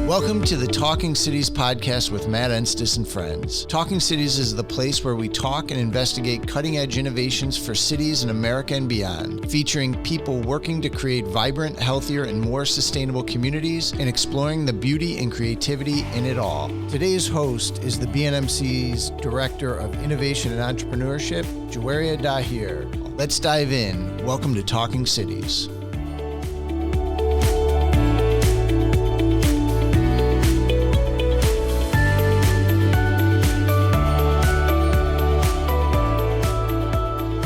Welcome to the Talking Cities podcast with Matt Enstis and friends. Talking Cities is the place where we talk and investigate cutting-edge innovations for cities in America and beyond, featuring people working to create vibrant, healthier, and more sustainable communities and exploring the beauty and creativity in it all. Today's host is the BNMC's Director of Innovation and Entrepreneurship, Jillian Lenhard. Let's dive in. Welcome to Talking Cities.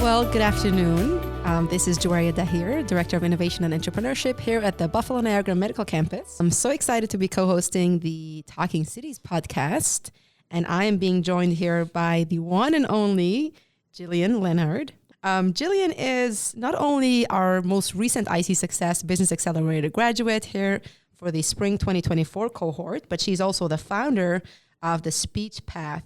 Well, good afternoon. This is Jillian Lenhard, Director of Innovation and Entrepreneurship here at the Buffalo Niagara Medical Campus. I'm so excited to be co-hosting the Talking Cities podcast, and I am being joined here by the one and only Jillian Lenhard. Jillian is not only our most recent IC Success Business Accelerator graduate here for the Spring 2024 cohort, but she's also the founder of the Speech Path.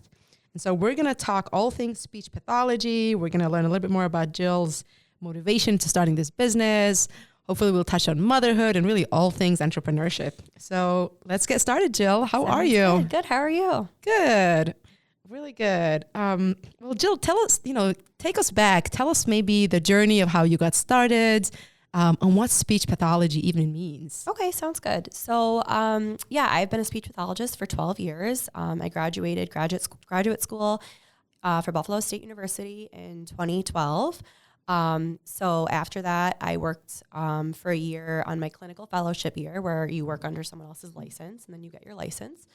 And so we're going to talk all things speech pathology. We're going to learn a little bit more about Jill's motivation to starting this business. Hopefully we'll touch on motherhood and really all things entrepreneurship. So let's get started, Jill. How are you? Good. How are you? Good. Really good. Well, Jill, tell us, take us back. Tell us maybe the journey of how you got started, and what speech pathology even means. Okay, sounds good. So, I've been a speech pathologist for 12 years. I graduated graduate school for Buffalo State University in 2012. So after that, I worked for a year on my clinical fellowship year, where you work under someone else's license and then you get your license.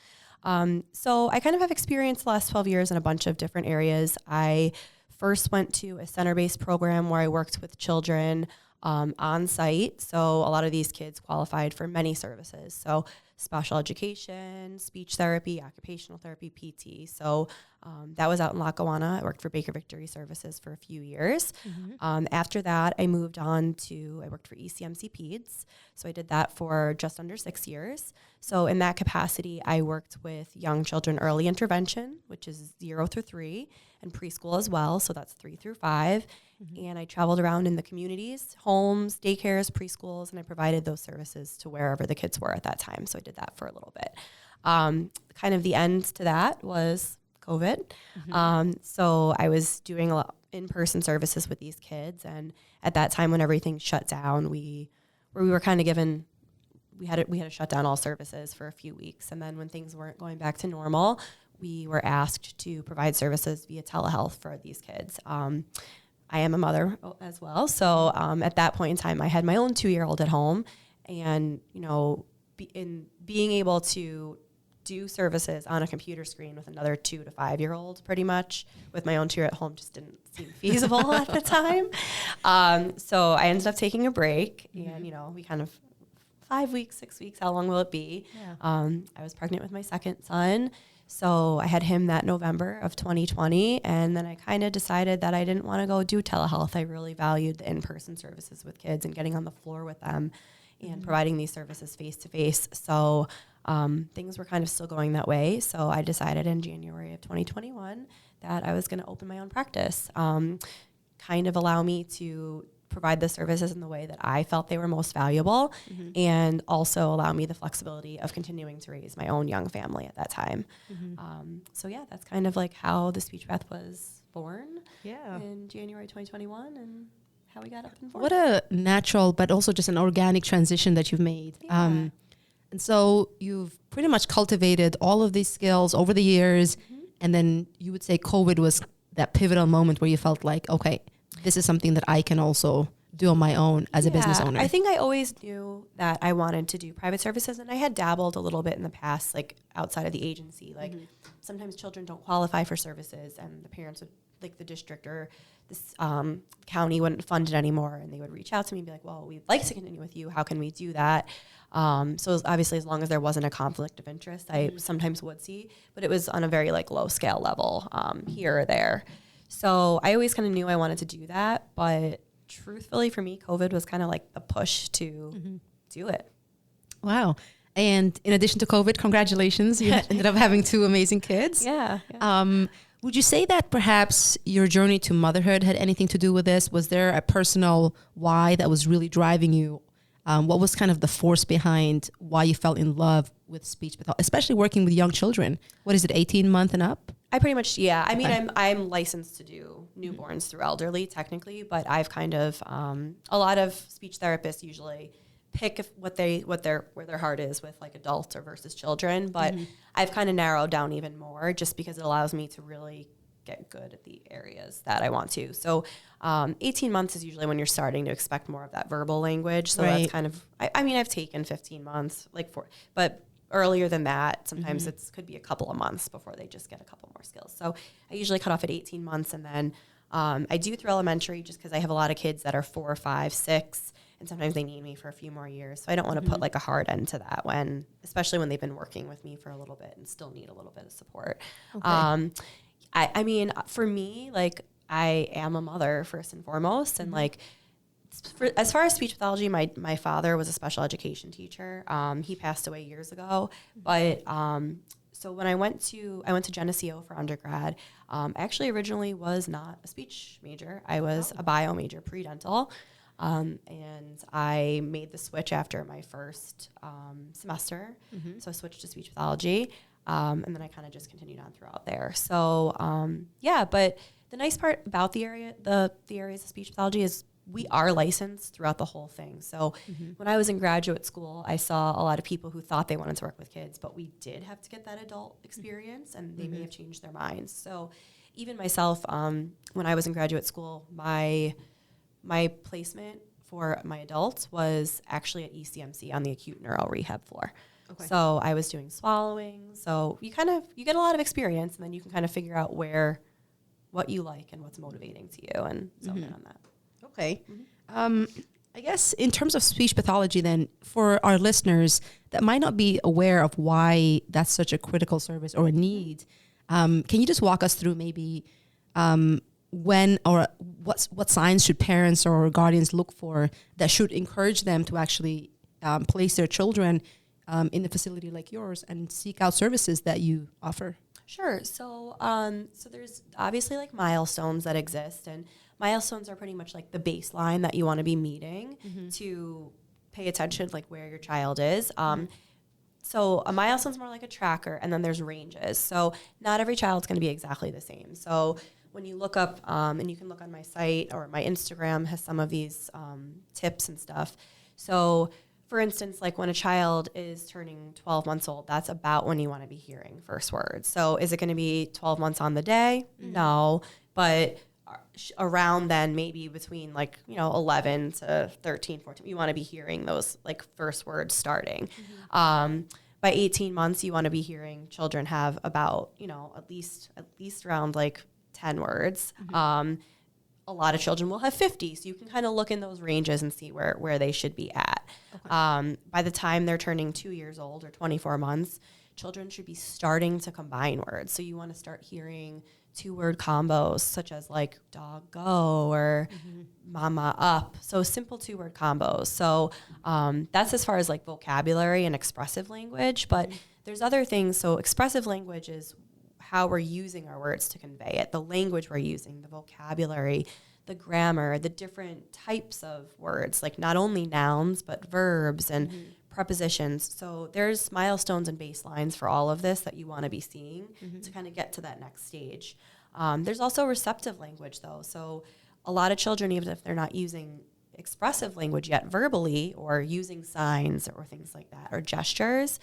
So I kind of have experience the last 12 years in a bunch of different areas. I first went to a center-based program where I worked with children on site. So a lot of these kids qualified for many services. So special education, speech therapy, occupational therapy, PT. So that was out in Lackawanna. I worked for Baker Victory Services for a few years. Mm-hmm. After that, I moved on I worked for ECMC Peds. So I did that for just under 6 years. So in that capacity, I worked with young children early intervention, which is 0 through 3, and preschool as well. So that's 3 through 5. Mm-hmm. And I traveled around in the communities, homes, daycares, preschools, and I provided those services to wherever the kids were at that time. So I did that for a little bit. Kind of the end to that was COVID. Mm-hmm. So I was doing a lot in-person services with these kids. And at that time when everything shut down, we were kind of given, we had to shut down all services for a few weeks. And then when things weren't going back to normal, we were asked to provide services via telehealth for these kids. I am a mother as well. So at that point in time, I had my own 2-year-old at home. And, being able to do services on a computer screen with another 2 to 5-year-old pretty much with my own 2-year-old at home just didn't seem feasible at the time. So I ended up taking a break. And, we kind of 5 weeks, 6 weeks, how long will it be? Yeah. I was pregnant with my second son. So I had him that November of 2020, and then I kind of decided that I didn't want to go do telehealth. I really valued the in-person services with kids and getting on the floor with them and providing these services face-to-face. So things were kind of still going that way. So I decided in January of 2021 that I was going to open my own practice, kind of allow me to provide the services in the way that I felt they were most valuable, and also allow me the flexibility of continuing to raise my own young family at that time. That's kind of like how the Speech Path was born in January 2021 and how we got up and forward. What a natural, but also just an organic transition that you've made. Yeah. And so you've pretty much cultivated all of these skills over the years, and then you would say COVID was that pivotal moment where you felt like, okay, this is something that I can also do on my own as a business owner. I think I always knew that I wanted to do private services, and I had dabbled a little bit in the past, like outside of the agency. Like sometimes children don't qualify for services, and the parents would, like the district or this county wouldn't fund it anymore, and they would reach out to me and be like, well, we'd like to continue with you. How can we do that? So obviously, as long as there wasn't a conflict of interest, I sometimes would see, but it was on a very low scale level here or there. So I always kind of knew I wanted to do that, but truthfully for me, COVID was kind of like the push to do it. Wow. And in addition to COVID, congratulations. You ended up having 2 amazing kids. Yeah. Would you say that perhaps your journey to motherhood had anything to do with this? Was there a personal why that was really driving you? What was kind of the force behind why you fell in love with speech pathology, especially working with young children? What is it, 18 month and up? I pretty much, yeah. I mean, I'm licensed to do newborns through elderly technically, but I've kind of, a lot of speech therapists usually pick where their heart is with like adults or versus children. But I've kind of narrowed down even more just because it allows me to really get good at the areas that I want to. So 18 months is usually when you're starting to expect more of that verbal language. So that's kind of, I mean, I've taken 15 months, but earlier than that, sometimes it could be a couple of months before they just get a couple more skills. So I usually cut off at 18 months. And then I do through elementary just because I have a lot of kids that are 4, 5, 6, and sometimes they need me for a few more years. So I don't want to put like a hard end to that especially when they've been working with me for a little bit and still need a little bit of support. Okay. I mean, for me, like I am a mother first and foremost. And like, as far as speech pathology, my father was a special education teacher. He passed away years ago, but so when I went to Geneseo for undergrad, I actually originally was not a speech major. I was a bio major, pre-dental, and I made the switch after my first semester. So I switched to speech pathology, and then I kind of just continued on throughout there. So yeah, but the nice part about the areas of speech pathology is we are licensed throughout the whole thing. So when I was in graduate school, I saw a lot of people who thought they wanted to work with kids, but we did have to get that adult experience, and they may have changed their minds. So even myself, when I was in graduate school, my placement for my adults was actually at ECMC on the acute neuro rehab floor. Okay. So I was doing swallowing. So you get a lot of experience, and then you can kind of figure out what you like and what's motivating to you, and zone in on that. Okay. I guess in terms of speech pathology then, for our listeners that might not be aware of why that's such a critical service or a need, can you just walk us through maybe when or what signs should parents or guardians look for that should encourage them to actually place their children in a facility like yours and seek out services that you offer? Sure. So there's obviously like milestones that exist, and milestones are pretty much like the baseline that you want to be meeting to pay attention, like where your child is. So a milestone's more like a tracker, and then there's ranges. So not every child's going to be exactly the same. So when you look up, and you can look on my site or my Instagram has some of these tips and stuff. So for instance, like when a child is turning 12 months old, that's about when you want to be hearing first words. So is it going to be 12 months on the day? No, but around then, maybe between 11 to 13, 14, you want to be hearing those like first words starting. By 18 months, you want to be hearing children have about, at least around like 10 words. A lot of children will have 50, so you can kind of look in those ranges and see where they should be at. Okay. By the time they're turning 2 years old or 24 months, children should be starting to combine words. So you want to start hearing 2-word combos such as like dog go or mama up. So simple 2-word combos. So that's as far as like vocabulary and expressive language, but there's other things. So expressive language is how we're using our words to convey it, the language we're using, the vocabulary, the grammar, the different types of words, like not only nouns, but verbs and prepositions. So there's milestones and baselines for all of this that you want to be seeing to kind of get to that next stage. There's also receptive language, though. So a lot of children, even if they're not using expressive language yet verbally or using signs or things like that or gestures,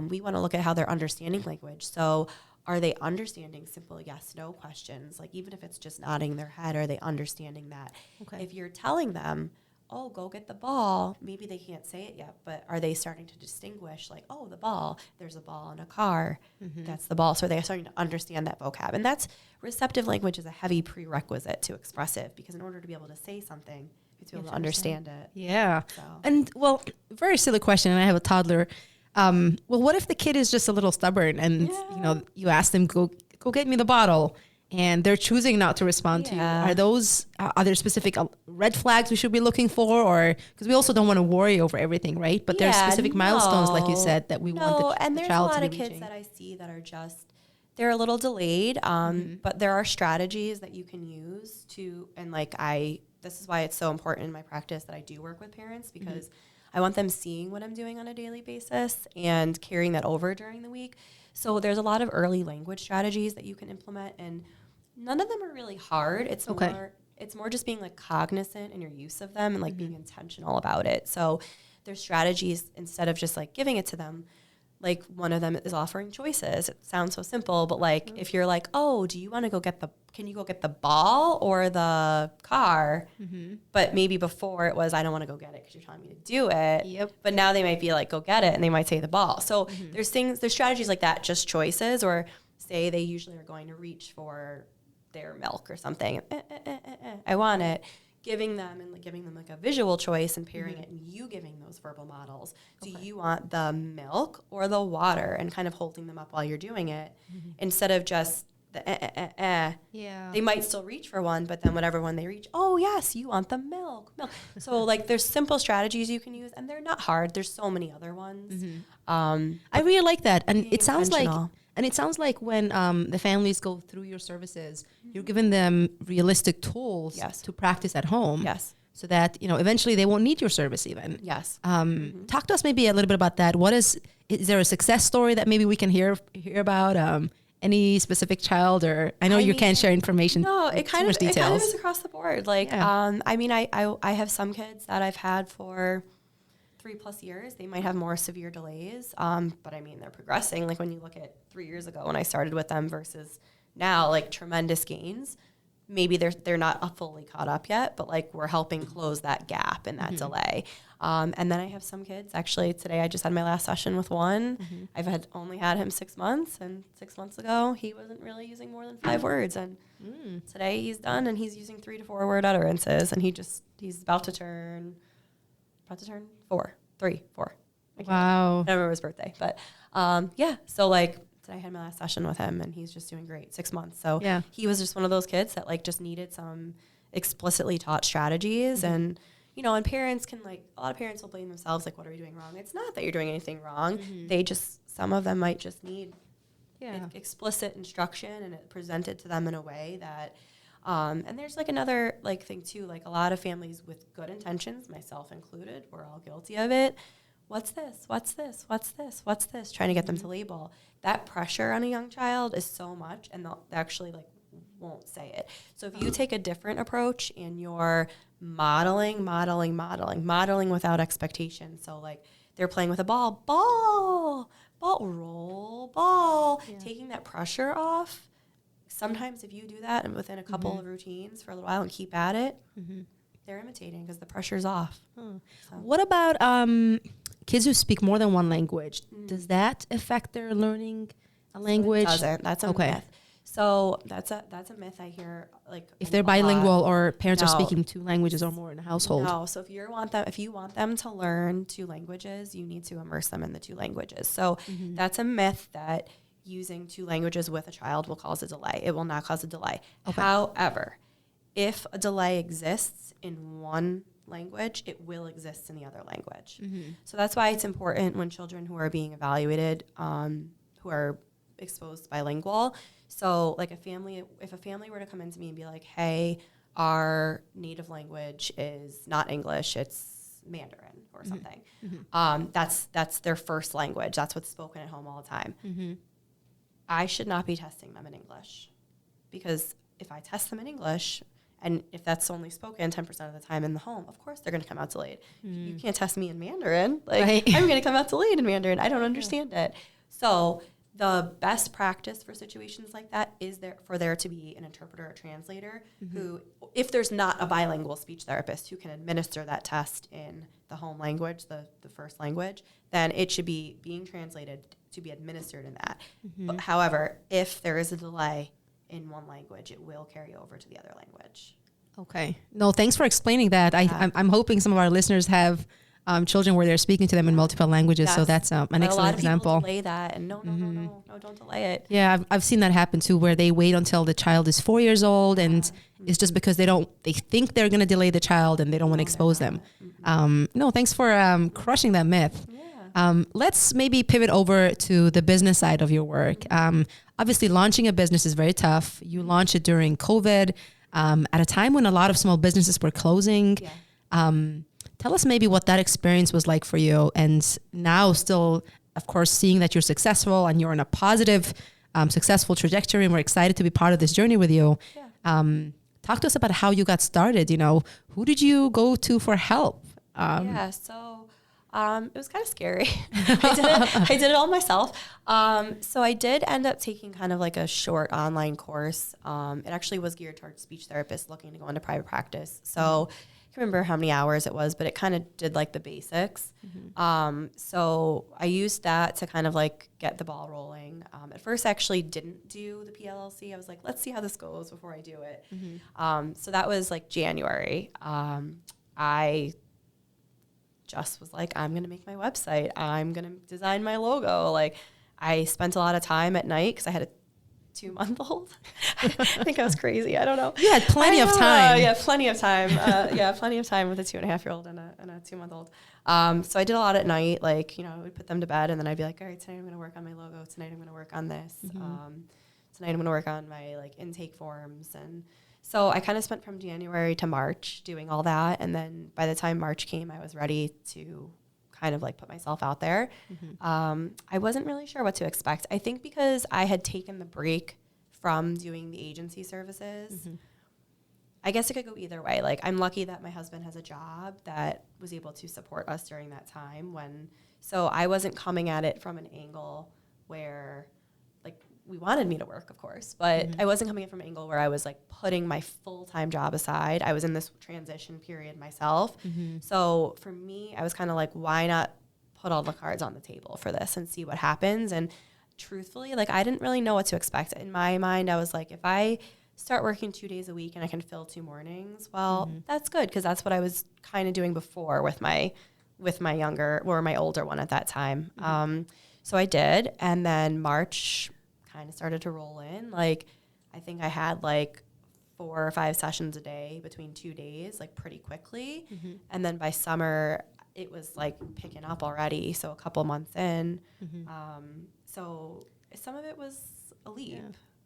we want to look at how they're understanding language. So are they understanding simple yes/no questions? Like even if it's just nodding their head, are they understanding that? Okay. If you're telling them, oh, go get the ball, maybe they can't say it yet, but are they starting to distinguish like, oh, the ball, there's a ball in a car, that's the ball. So they're starting to understand that vocab. And that's receptive language is a heavy prerequisite to expressive, because in order to be able to say something, you have to be able to understand it. Yeah. So. And well, very silly question, and I have a toddler. Well, what if the kid is just a little stubborn and, you ask them, go get me the bottle, and they're choosing not to respond to you? Are there specific red flags we should be looking for? Or, because we also don't want to worry over everything, right? But there's specific milestones, like you said, that we want the child to be reaching. And there's a lot of kids that I see that are they're a little delayed, but there are strategies that you can use to, and this is why it's so important in my practice that I do work with parents, because I want them seeing what I'm doing on a daily basis and carrying that over during the week. So there's a lot of early language strategies that you can implement, and none of them are really hard. It's more just being like cognizant in your use of them and like being intentional about it. So there's strategies instead of just like giving it to them. Like one of them is offering choices. It sounds so simple, but like if you're like, oh, do you want to can you go get the ball or the car? But maybe before it was, I don't want to go get it because you're telling me to do it. Yep. But now they might be like, go get it. And they might say the ball. So there's strategies like that, just choices, or say they usually are going to reach for their milk or something. I want it. Giving them like a visual choice and pairing it, and you giving those verbal models. Do you want the milk or the water, and kind of holding them up while you're doing it instead of just the Yeah. They might still reach for one, but then whatever one they reach, oh yes, you want the milk. So like there's simple strategies you can use, and they're not hard. There's so many other ones. I really like that. And it sounds like intentional. when the families go through your services, you're giving them realistic tools to practice at home. Yes. So that, eventually they won't need your service even. Yes. Talk to us maybe a little bit about that. Is there a success story that maybe we can hear about? Any specific child, or I know you can't share information. No, it kind of details. is across the board. Like, I have some kids that I've had for 3+ years. They might have more severe delays, but I mean they're progressing. Like when you look at 3 years ago when I started with them versus now, like tremendous gains. Maybe they're not fully caught up yet, but like we're helping close that gap and that delay. And then I have some kids. Actually, today I just had my last session with one. I've only had him 6 months, and 6 months ago he wasn't really using more than 5 words. And today he's done, and he's using 3 to 4 word utterances, and he's about to turn 4. Wow. I don't remember his birthday, but So like today I had my last session with him, and he's just doing great. 6 months. So he was just one of those kids that like just needed some explicitly taught strategies. And and parents can, like, a lot of parents will blame themselves, like, what are we doing wrong? It's not that you're doing anything wrong. Some of them might just need explicit instruction, and it presented to them in a way that, and there's like another like thing too, like a lot of families with good intentions, myself included, we're all guilty of it. What's this? What's this? What's this? What's this? Trying to get them to label. That pressure on a young child is so much, and they'll actually like won't say it. So if you take a different approach and you're modeling without expectation. So like they're playing with a ball, roll, ball, taking that pressure off. Sometimes if you do that and within a couple of routines for a little while and keep at it, they're imitating because the pressure's off. So. What about kids who speak more than one language? Does that affect their learning a language? So it doesn't. That's a myth. So that's a myth I hear. Like if they're bilingual or parents are speaking 2 languages or more in a household. No. So if you want them to learn 2 languages, you need to immerse them in the 2 languages. So that's a myth that using 2 languages with a child will cause a delay. It will not cause a delay. Okay. However, if a delay exists in one language, it will exist in the other language. So that's why it's important when children who are being evaluated, who are exposed bilingual. So like if a family were to come in to me and be like, hey, our native language is not English, it's Mandarin or something. That's their first language. That's what's spoken at home all the time. I should not be testing them in English, because if I test them in English, and if that's only spoken 10% of the time in the home, of course they're going to come out delayed. You can't test me in Mandarin. Like I'm going to come out delayed in Mandarin. I don't understand it. So the best practice for situations like that is for there to be an interpreter or translator who, if there's not a bilingual speech therapist who can administer that test in the home language, the first language, then it should be being translated to be administered in that. But however, if there is a delay in one language, it will carry over to the other language. Okay. No, thanks for explaining that. I'm hoping some of our listeners have children where they're speaking to them in multiple languages. Yes. So that's an excellent example. A lot of people delay that, and no, don't delay it. Yeah, I've seen that happen too, where they wait until the child is 4 years old, and it's just because they think they're going to delay the child and they don't want to expose them. No, thanks for crushing that myth. Yeah. Let's maybe pivot over to the business side of your work. Obviously, launching a business is very tough. You launched it during COVID, at a time when a lot of small businesses were closing. Yeah. Tell us maybe what that experience was like for you. And now still, of course, seeing that you're successful and you're on a positive, successful trajectory, and we're excited to be part of this journey with you. Yeah. Talk to us about how you got started. You know, who did you go to for help? So it was kind of scary. I did it all myself. So I did end up taking kind of like a short online course. It actually was geared towards speech therapists looking to go into private practice. So I can't remember how many hours it was, but it kind of did like the basics. So I used that to kind of like get the ball rolling. At first I actually didn't do the PLLC. I was like, let's see how this goes before I do it. So that was like January. I just was like, I'm going to make my website. I'm going to design my logo. Like, I spent a lot of time at night because I had a 2-month-old. I think I was crazy. I don't know. You had plenty of time. Plenty of time. Plenty of time with a 2.5-year-old and a 2-month-old. So I did a lot at night. Like, you know, I would put them to bed and then I'd be like, all right, tonight I'm going to work on my logo. Tonight I'm going to work on this. Tonight I'm going to work on my like intake forms. And so I kind of spent from January to March doing all that. And then by the time March came, I was ready to kind of like put myself out there. I wasn't really sure what to expect. I think because I had taken the break from doing the agency services, I guess it could go either way. Like, I'm lucky that my husband has a job that was able to support us during that time so I wasn't coming at it from an angle where like we wanted me to work, of course, but I wasn't coming in from an angle where I was like putting my full-time job aside. I was in this transition period myself. So for me, I was kind of like, why not put all the cards on the table for this and see what happens? And truthfully, like, I didn't really know what to expect. In my mind, I was like, if I start working 2 days a week and I can fill 2 mornings, well, that's good, because that's what I was kind of doing before with my younger or my older one at that time. So I did, and then March kind of started to roll in. Like, I think I had like 4 or 5 sessions a day between 2 days, like pretty quickly. And then by summer, it was like picking up already. So a couple months in. So some of it was a leap.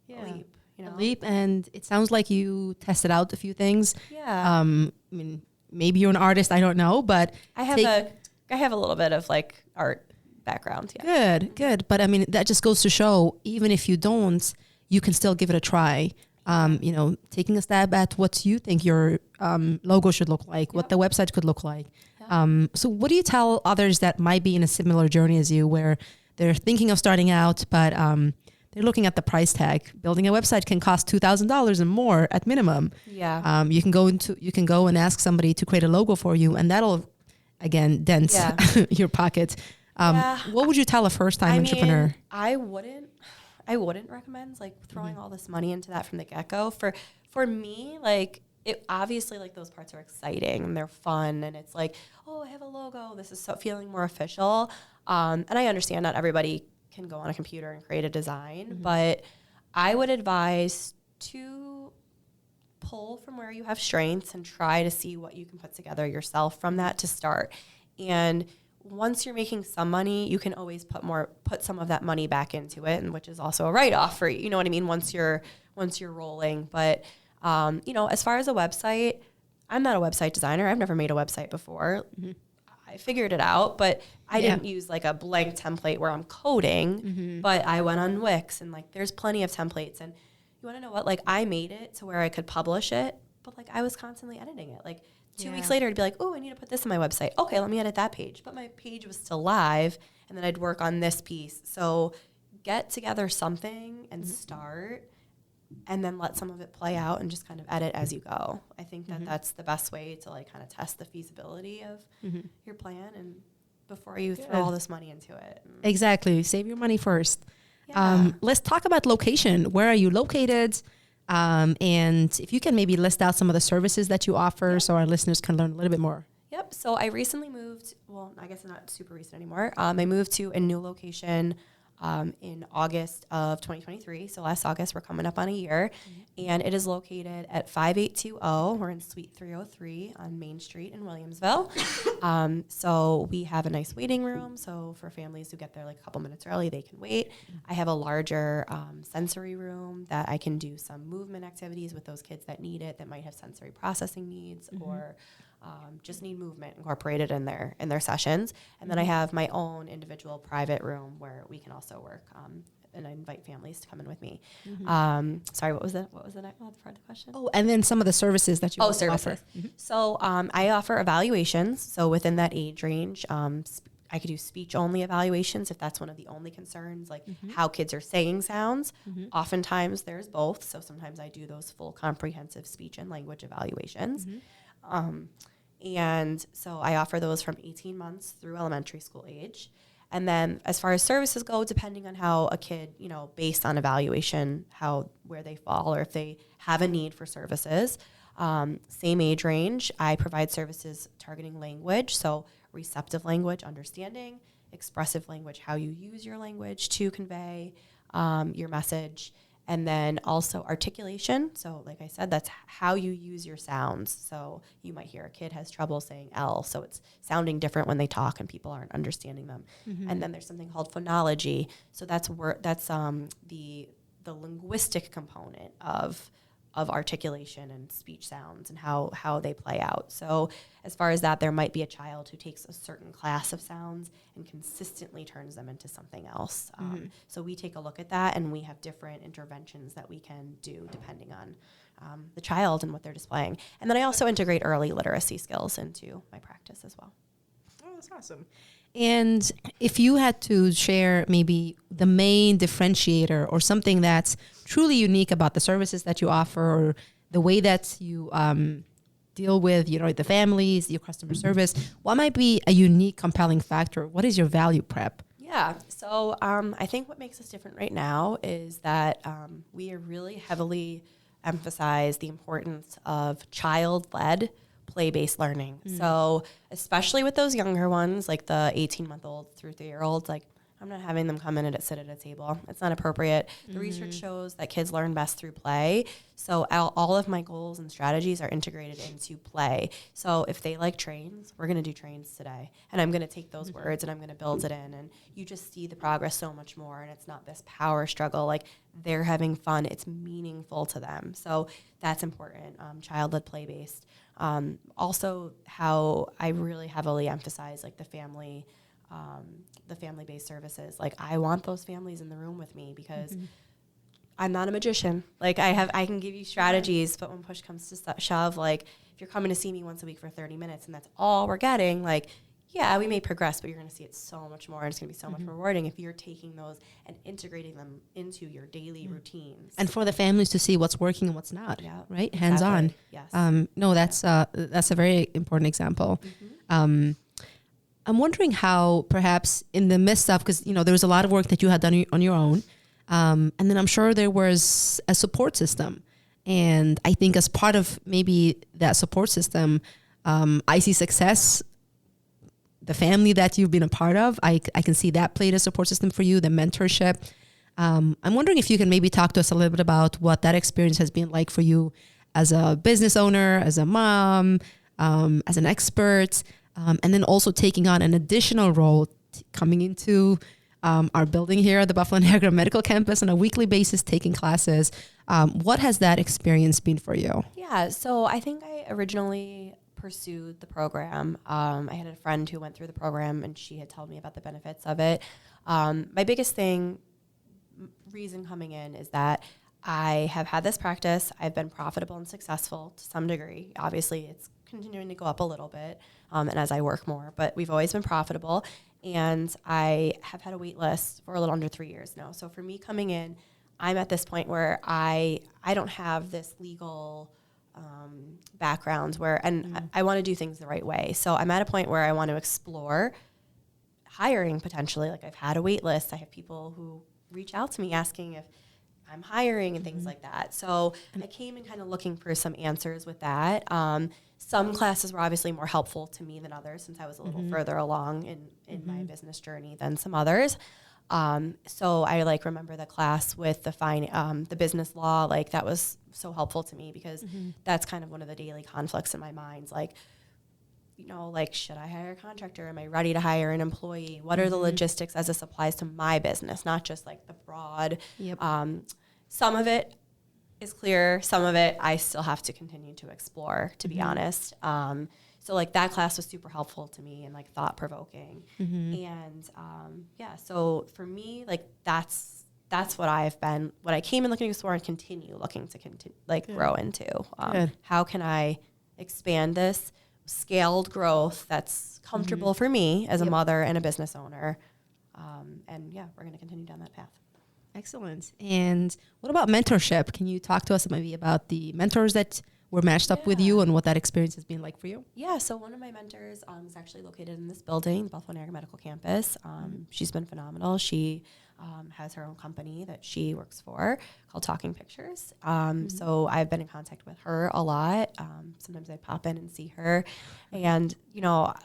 A leap. You know? A leap, and it sounds like you tested out a few things. I mean, maybe you're an artist, I don't know, but I have a little bit of like art background. Good. But I mean, that just goes to show, even if you don't, you can still give it a try. You know, taking a stab at what you think your logo should look like, what the website could look like. So what do you tell others that might be in a similar journey as you, where they're thinking of starting out, but they're looking at the price tag? Building a website can cost $2,000 and more at minimum. You can go and ask somebody to create a logo for you, and that'll again dent your pocket. What would you tell a first-time entrepreneur? I wouldn't recommend like throwing all this money into that from the get-go. For me, like, it obviously, like, those parts are exciting and they're fun, and it's like, oh, I have a logo. This is feeling more official. And I understand not everybody can go on a computer and create a design, but I would advise to pull from where you have strengths and try to see what you can put together yourself from that to start. And once you're making some money, you can always put some of that money back into it, and which is also a write-off for you. You know what I mean? Once you're rolling. But you know, as far as a website, I'm not a website designer. I've never made a website before. I figured it out, but I didn't use like a blank template where I'm coding, but I went on Wix, and like, there's plenty of templates. And you want to know what? Like, I made it to where I could publish it, but like, I was constantly editing it. Like, 2 weeks later, I'd be like, oh, I need to put this on my website. Okay, let me edit that page. But my page was still live, and then I'd work on this piece. So get together something and start, and then let some of it play out and just kind of edit as you go. I think that that's the best way to like kind of test the feasibility of your plan, and before you throw all this money into it. Exactly. Save your money first. Let's talk about location. Where are you located? And if you can maybe list out some of the services that you offer so our listeners can learn a little bit more. So I recently moved, well, I guess not super recent anymore. I moved to a new location in August of 2023. So last August, we're coming up on a year. And it is located at 5820. We're in Suite 303 on Main Street in Williamsville. So we have a nice waiting room. So for families who get there like a couple minutes early, they can wait. I have a larger sensory room that I can do some movement activities with those kids that need it, that might have sensory processing needs, or just need movement incorporated in their sessions. And then I have my own individual private room where we can also work, and I invite families to come in with me. Sorry, what was the next part of the question? Oh, and then some of the services that you also offer. So I offer evaluations. So within that age range, I could do speech-only evaluations if that's one of the only concerns, like how kids are saying sounds. Oftentimes there's both. So sometimes I do those full comprehensive speech and language evaluations. And so I offer those from 18 months through elementary school age. And then as far as services go, depending on how a kid, based on evaluation, where they fall or if they have a need for services, same age range, I provide services targeting language. So receptive language, understanding, expressive language, how you use your language to convey your message, and then also articulation. So like I said, that's how you use your sounds. So you might hear a kid has trouble saying L, so it's sounding different when they talk and people aren't understanding them. And then there's something called phonology. So that's the linguistic component of articulation and speech sounds and how they play out. So as far as that, there might be a child who takes a certain class of sounds and consistently turns them into something else. So we take a look at that, and we have different interventions that we can do depending on the child and what they're displaying. And then I also integrate early literacy skills into my practice as well. Oh, that's awesome. And if you had to share maybe the main differentiator or something that's truly unique about the services that you offer, or the way that you deal with, the families, your customer service, what might be a unique, compelling factor? What is your value prep? Yeah, so I think what makes us different right now is that we are really heavily emphasize the importance of child-led play-based learning. So especially with those younger ones, like the 18-month-old through 3-year-olds, like I'm not having them come in and sit at a table. It's not appropriate. The research shows that kids learn best through play. So all of my goals and strategies are integrated into play. So if they like trains, we're going to do trains today. And I'm going to take those words and I'm going to build it in. And you just see the progress so much more. And it's not this power struggle. Like, they're having fun. It's meaningful to them. So that's important. Child-led play-based. Also, how I really heavily emphasize like the family-based services. Like, I want those families in the room with me because I'm not a magician. Like, I can give you strategies, but when push comes to shove, like, if you're coming to see me once a week for 30 minutes and that's all we're getting, like, yeah, we may progress, but you're going to see it so much more, and it's going to be so much more rewarding if you're taking those and integrating them into your daily routines. And for the families to see what's working and what's not, right? Exactly. Hands-on. Yes. No, that's a very important example. I'm wondering how perhaps in the midst of, because, there was a lot of work that you had done on your own, and then I'm sure there was a support system. And I think as part of maybe that support system, I see success. The family that you've been a part of, I can see that played a support system for you, the mentorship. I'm wondering if you can maybe talk to us a little bit about what that experience has been like for you as a business owner, as a mom, as an expert, and then also taking on an additional role coming into our building here at the Buffalo Niagara Medical Campus on a weekly basis, taking classes. What has that experience been for you? Yeah, so I think I originally pursued the program. I had a friend who went through the program, and she had told me about the benefits of it. My biggest reason coming in is that I have had this practice. I've been profitable and successful to some degree. Obviously, it's continuing to go up a little bit, and as I work more, but we've always been profitable. And I have had a wait list for a little under 3 years now. So for me coming in, I'm at this point where I don't have this legal background where, and I want to do things the right way. So I'm at a point where I want to explore hiring potentially. Like, I've had a wait list. I have people who reach out to me asking if I'm hiring and things like that. So I came in kind of looking for some answers with that. Some classes were obviously more helpful to me than others, since I was a little further along in my business journey than some others. So I remember the class with the business law, like, that was so helpful to me because that's kind of one of the daily conflicts in my mind. Like, should I hire a contractor? Am I ready to hire an employee? What are the logistics as this applies to my business? Not just like the broad. Yep. Some of it is clear. Some of it I still have to continue to explore, to be honest. So like that class was super helpful to me and like thought provoking. And so for me, like that's what I came in looking for and continue looking to grow into. How can I expand this scaled growth that's comfortable for me as a mother and a business owner? We're going to continue down that path. Excellent. And what about mentorship? Can you talk to us maybe about the mentors that were matched up with you and what that experience has been like for you? Yeah, so one of my mentors is actually located in this building, the Buffalo Niagara Medical Campus. She's been phenomenal. She has her own company that she works for called Talking Pictures. So I've been in contact with her a lot. Sometimes I pop in and see her. And,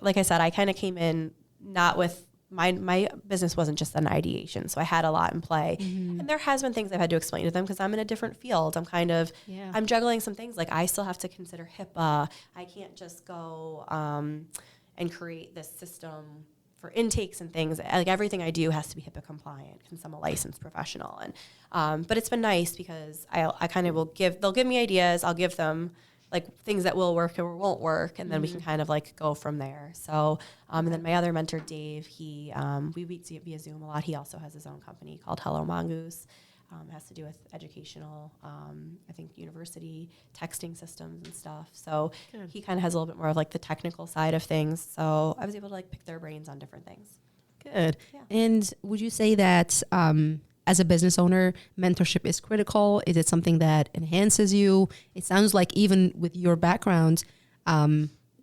like I said, I kind of came in not with my business wasn't just an ideation. So I had a lot in play. And there has been things I've had to explain to them because I'm in a different field. I'm juggling some things. Like I still have to consider HIPAA. I can't just go and create this system for intakes and things. Like everything I do has to be HIPAA compliant since I'm a licensed professional. And but it's been nice because I kind of they'll give me ideas. I'll give them like things that will work or won't work, and then we can kind of like go from there. So, and then my other mentor, Dave, we meet via Zoom a lot. He also has his own company called Hello Mongoose. Has to do with educational, I think university texting systems and stuff. So he kind of has a little bit more of like the technical side of things. So I was able to like pick their brains on different things. Good. Yeah. And would you say that as a business owner, mentorship is critical? Is it something that enhances you? It sounds like even with your background,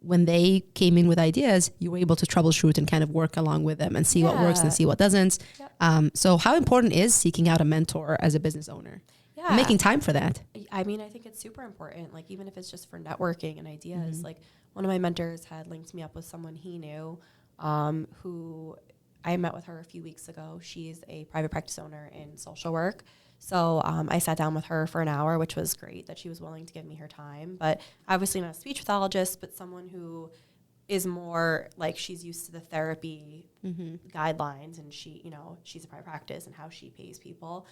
when they came in with ideas, you were able to troubleshoot and kind of work along with them and see what works and see what doesn't. Yep. So how important is seeking out a mentor as a business owner? Yeah. Making time for that? I mean, I think it's super important. Like even if it's just for networking and ideas, like one of my mentors had linked me up with someone he knew who I met with her a few weeks ago. She's a private practice owner in social work. So I sat down with her for an hour, which was great that she was willing to give me her time. But obviously not a speech pathologist, but someone who is more like she's used to the therapy guidelines, and she's a private practice and how she pays people.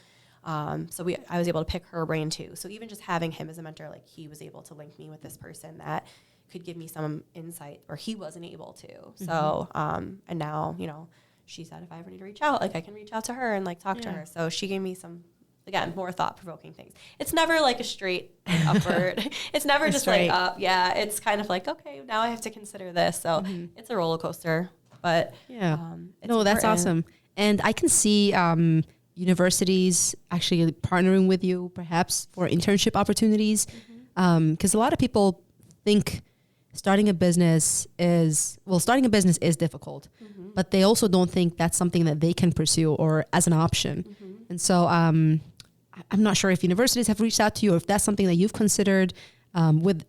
So I was able to pick her brain too. So even just having him as a mentor, like he was able to link me with this person that could give me some insight, or he wasn't able to. So and now she said if I ever need to reach out, like I can reach out to her and like talk to her. So she gave me some, again, more thought-provoking things. It's never like a straight upward. It's never just like up. Yeah, it's kind of like, okay, now I have to consider this. So it's a roller coaster, but that's awesome. And I can see universities actually partnering with you perhaps for internship opportunities, because a lot of people think starting a business is difficult, but they also don't think that's something that they can pursue or as an option. And so I'm not sure if universities have reached out to you or if that's something that you've considered,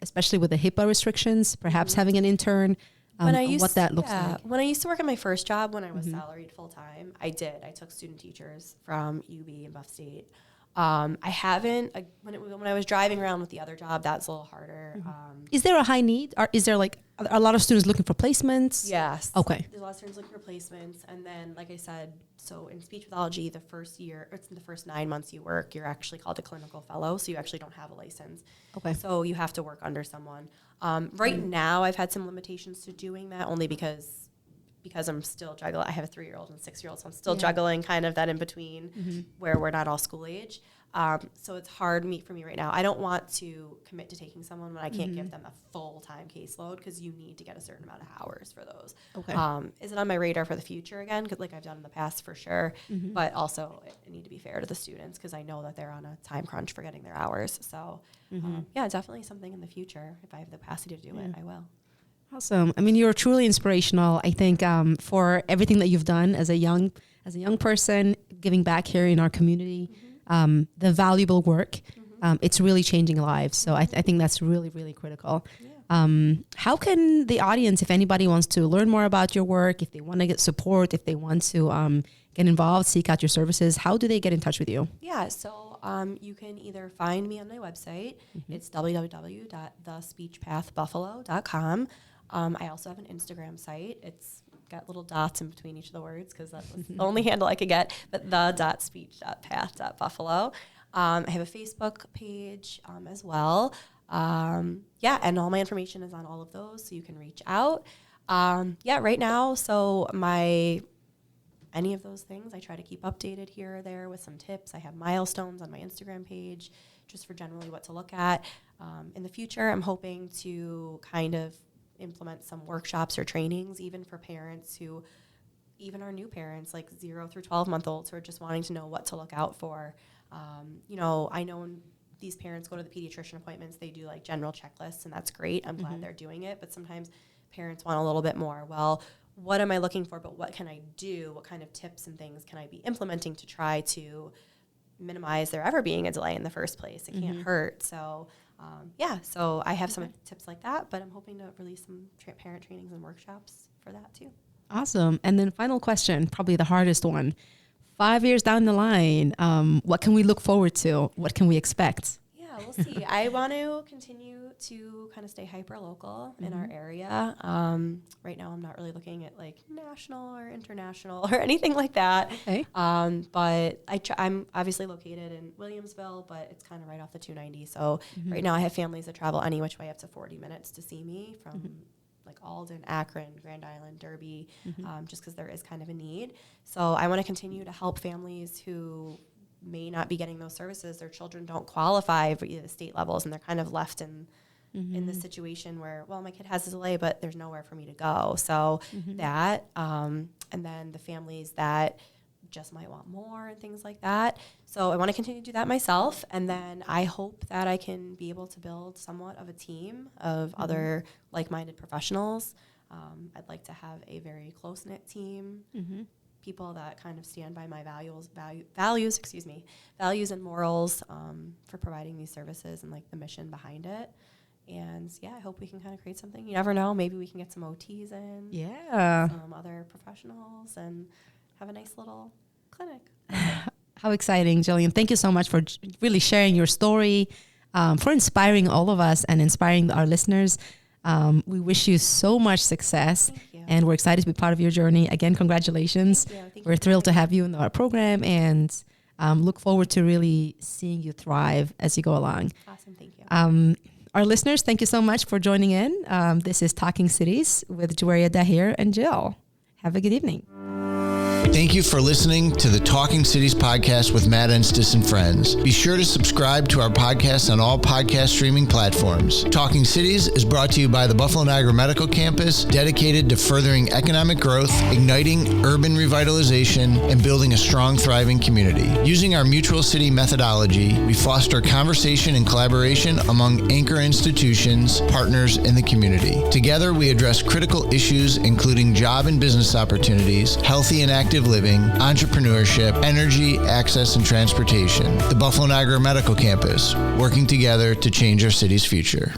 especially with the HIPAA restrictions, perhaps having an intern, what that looks like. When I used to work at my first job, when I was salaried full time, I took student teachers from UB and Buff State. I haven't, when I was driving around with the other job, that's a little harder. Is there a high need? Or is there like a lot of students looking for placements? Yes. Okay. There's a lot of students looking for placements. And then, like I said, so in speech pathology, the first 9 months you work, you're actually called a clinical fellow. So you actually don't have a license. Okay. So you have to work under someone. Right now, I've had some limitations to doing that only because I'm still juggling. I have a 3-year-old and a 6-year-old, so I'm still juggling kind of that in between where we're not all school age. So it's hard for me right now. I don't want to commit to taking someone when I can't give them a full-time caseload, because you need to get a certain amount of hours for those. Okay. Is it on my radar for the future again? Because like I've done in the past for sure, but also I need to be fair to the students because I know that they're on a time crunch for getting their hours. So definitely something in the future. If I have the capacity to do it, I will. Awesome. I mean, you're truly inspirational. I think for everything that you've done as a young person, giving back here in our community, the valuable work, it's really changing lives. So I think that's really, really critical. Yeah. How can the audience, if anybody wants to learn more about your work, if they want to get support, if they want to get involved, seek out your services, how do they get in touch with you? Yeah, so you can either find me on my website. It's www.thespeechpathbuffalo.com. I also have an Instagram site. It's got little dots in between each of the words because that was the only handle I could get, but the.speech.path.buffalo. I have a Facebook page as well. And all my information is on all of those, so you can reach out. Right now, so any of those things, I try to keep updated here or there with some tips. I have milestones on my Instagram page just for generally what to look at. In the future, I'm hoping to kind of implement some workshops or trainings, even for parents who even are new parents, like 0 through 12-month-olds who are just wanting to know what to look out for. I know when these parents go to the pediatrician appointments, they do like general checklists, and that's great. I'm glad they're doing it. But sometimes parents want a little bit more. Well, what am I looking for, but what can I do? What kind of tips and things can I be implementing to try to minimize there ever being a delay in the first place? It can't hurt. So, so I have some tips like that, but I'm hoping to release some parent trainings and workshops for that too. Awesome. And then final question, probably the hardest one. 5 years down the line, what can we look forward to? What can we expect? Yeah, we'll see. I want to continue to kind of stay hyper-local in our area. Right now, I'm not really looking at like national or international or anything like that. Okay. But I'm obviously located in Williamsville, but it's kind of right off the 290. So right now I have families that travel any which way up to 40 minutes to see me from like Alden, Akron, Grand Island, Derby, just because there is kind of a need. So I want to continue to help families who may not be getting those services. Their children don't qualify for the state levels, and they're kind of left in this situation where, well, my kid has a delay, but there's nowhere for me to go. So that, and then the families that just might want more and things like that. So I want to continue to do that myself. And then I hope that I can be able to build somewhat of a team of other like-minded professionals. I'd like to have a very close-knit team, people that kind of stand by my values and morals for providing these services and like the mission behind it. And I hope we can kind of create something. You never know. Maybe we can get some OTs in. Yeah. Some other professionals and have a nice little clinic. How exciting, Jillian. Thank you so much for really sharing your story, for inspiring all of us and inspiring our listeners. We wish you so much success, and we're excited to be part of your journey. Again, congratulations. We're thrilled to have you in our program, and look forward to really seeing you thrive as you go along. Awesome. Thank you. Our listeners, thank you so much for joining in. This is Talking Cities with Jillian Lenhard and Jill. Have a good evening. Thank you for listening to the Talking Cities podcast with Matt Entice and friends. Be sure to subscribe to our podcast on all podcast streaming platforms. Talking Cities is brought to you by the Buffalo Niagara Medical Campus, dedicated to furthering economic growth, igniting urban revitalization, and building a strong, thriving community. Using our mutual city methodology, we foster conversation and collaboration among anchor institutions, partners in the community. Together, we address critical issues including job and business opportunities, healthy and active living, entrepreneurship, energy, access, and transportation. The Buffalo Niagara Medical Campus, working together to change our city's future.